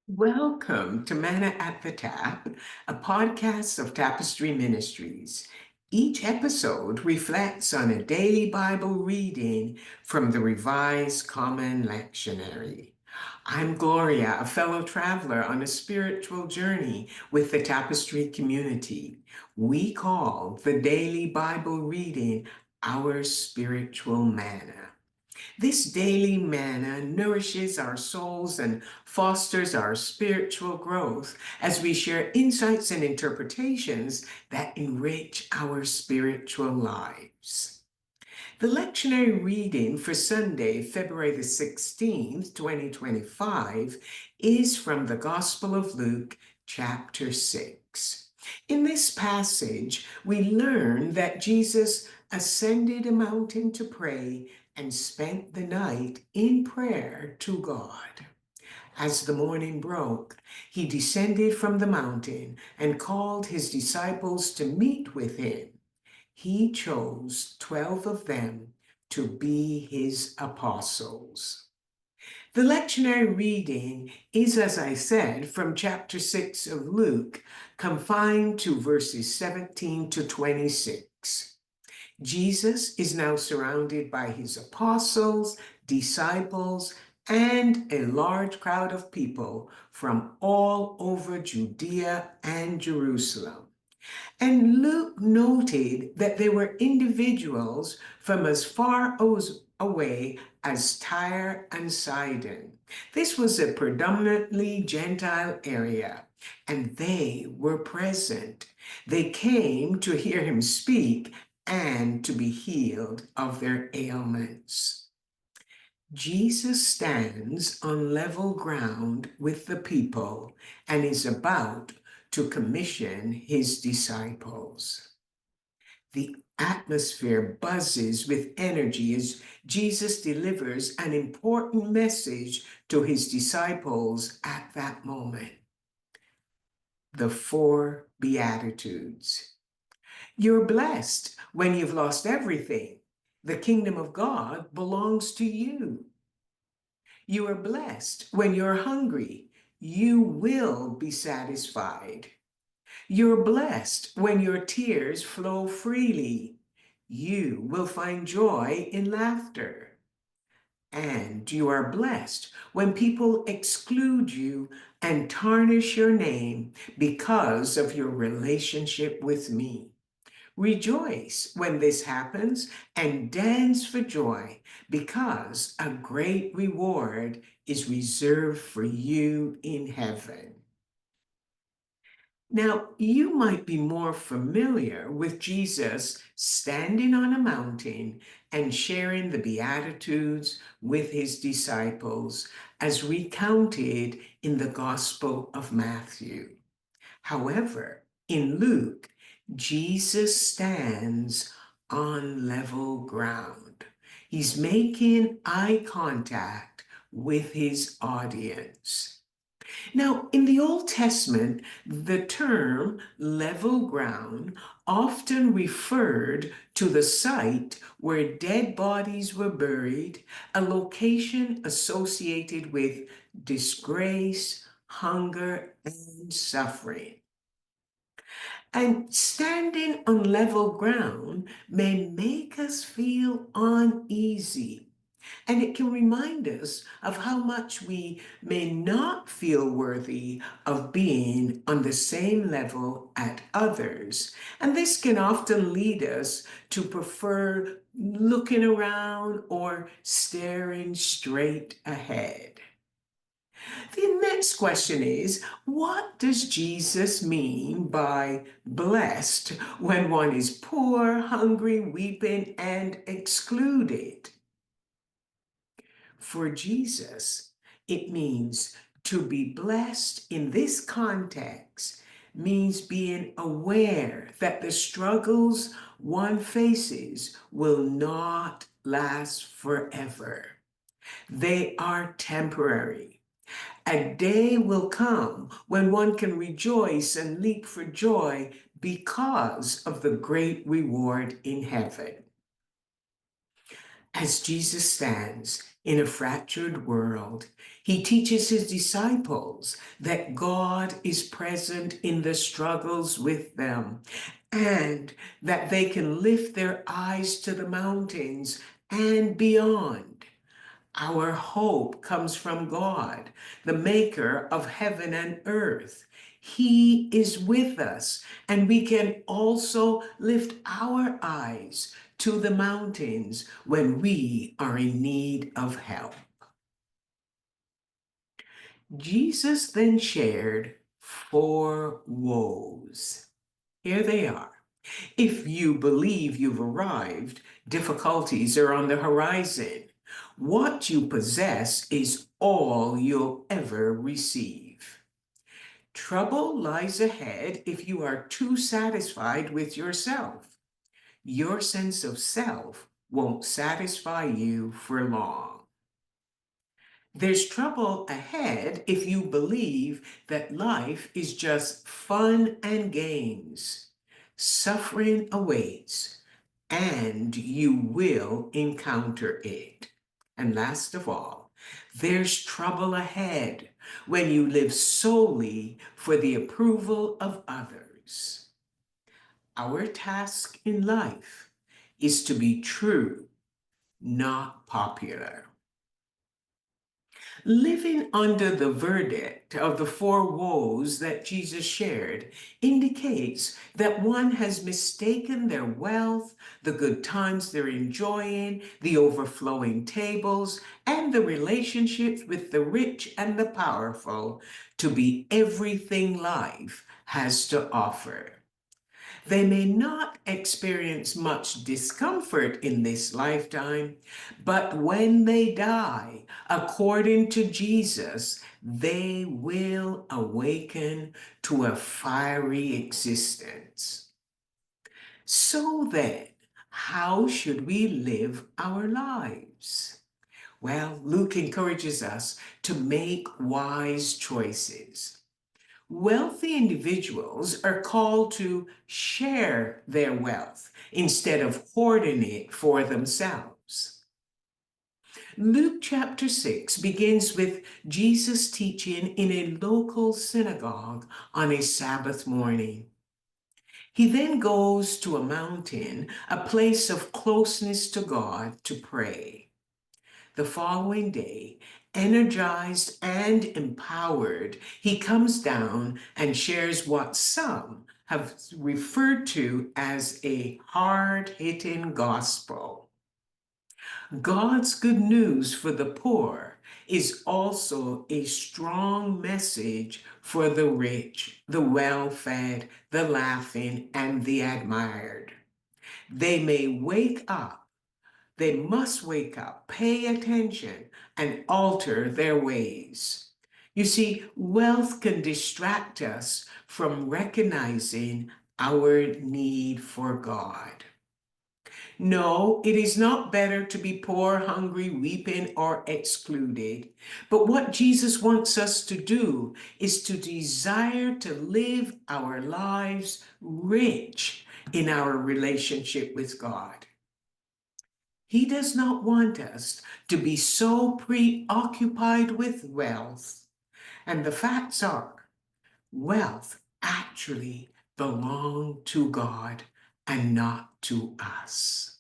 Welcome to Manna at the Tap, a podcast of Tapestry Ministries. Each episode reflects on a daily Bible reading from the Revised Common Lectionary. I'm Gloria, a fellow traveler on a spiritual journey with the Tapestry community. We call the daily Bible reading our spiritual manna. This daily manna nourishes our souls and fosters our spiritual growth as we share insights and interpretations that enrich our spiritual lives. The lectionary reading for Sunday, February the 16th, 2025, is from the Gospel of Luke, chapter 6. In this passage, we learn that Jesus ascended a mountain to pray and spent the night in prayer to God. As the morning broke, he descended from the mountain and called his disciples to meet with him. He chose 12 of them to be his apostles. The lectionary reading is, as I said, from chapter 6 of Luke, confined to verses 17 to 26. Jesus is now surrounded by his apostles, disciples, and a large crowd of people from all over Judea and Jerusalem. And Luke noted that they were individuals from as far away as Tyre and Sidon. This was a predominantly Gentile area, and they were present. They came to hear him speak and to be healed of their ailments. Jesus stands on level ground with the people and is about to commission his disciples. The atmosphere buzzes with energy as Jesus delivers an important message to his disciples at that moment. The four Beatitudes. You're blessed when you've lost everything. The kingdom of God belongs to you. You are blessed when you're hungry. You will be satisfied. You're blessed when your tears flow freely. You will find joy in laughter. And you are blessed when people exclude you and tarnish your name because of your relationship with me. Rejoice when this happens and dance for joy because a great reward is reserved for you in heaven. Now, you might be more familiar with Jesus standing on a mountain and sharing the Beatitudes with his disciples as recounted in the Gospel of Matthew. However, in Luke, Jesus stands on level ground. He's making eye contact with his audience. Now, in the Old Testament, the term level ground often referred to the site where dead bodies were buried, a location associated with disgrace, hunger, and suffering. And standing on level ground may make us feel uneasy. And it can remind us of how much we may not feel worthy of being on the same level at others. And this can often lead us to prefer looking around or staring straight ahead. The next question is, what does Jesus mean by blessed when one is poor, hungry, weeping, and excluded? For Jesus, it means to be blessed in this context means being aware that the struggles one faces will not last forever. They are temporary. A day will come when one can rejoice and leap for joy because of the great reward in heaven. As Jesus stands in a fractured world, He teaches his disciples that God is present in the struggles with them and that they can lift their eyes to the mountains and beyond. Our hope comes from God, the maker of heaven and earth. He is with us, and we can also lift our eyes to the mountains when we are in need of help. Jesus then shared 4 woes. Here they are. If you believe you've arrived, difficulties are on the horizon. What you possess is all you'll ever receive. Trouble lies ahead if you are too satisfied with yourself. Your sense of self won't satisfy you for long. There's trouble ahead if you believe that life is just fun and games. Suffering awaits, and you will encounter it. And last of all, there's trouble ahead when you live solely for the approval of others. Our task in life is to be true, not popular. Living under the verdict of the 4 woes that Jesus shared indicates that one has mistaken their wealth, the good times they're enjoying, the overflowing tables, and the relationships with the rich and the powerful to be everything life has to offer. They may not experience much discomfort in this lifetime, but when they die, according to Jesus, they will awaken to a fiery existence. So then, how should we live our lives? Well, Luke encourages us to make wise choices. Wealthy individuals are called to share their wealth instead of hoarding it for themselves. Luke chapter 6 begins with Jesus teaching in a local synagogue on a Sabbath morning. He then goes to a mountain, a place of closeness to God, to pray. The following day, energized and empowered, he comes down and shares what some have referred to as a hard-hitting gospel. God's good news for the poor is also a strong message for the rich, the well-fed, the laughing, and the admired. They may wake up. They must wake up, pay attention, and alter their ways. You see, wealth can distract us from recognizing our need for God. No, it is not better to be poor, hungry, weeping, or excluded. But what Jesus wants us to do is to desire to live our lives rich in our relationship with God. He does not want us to be so preoccupied with wealth. And the facts are, wealth actually belongs to God and not to us.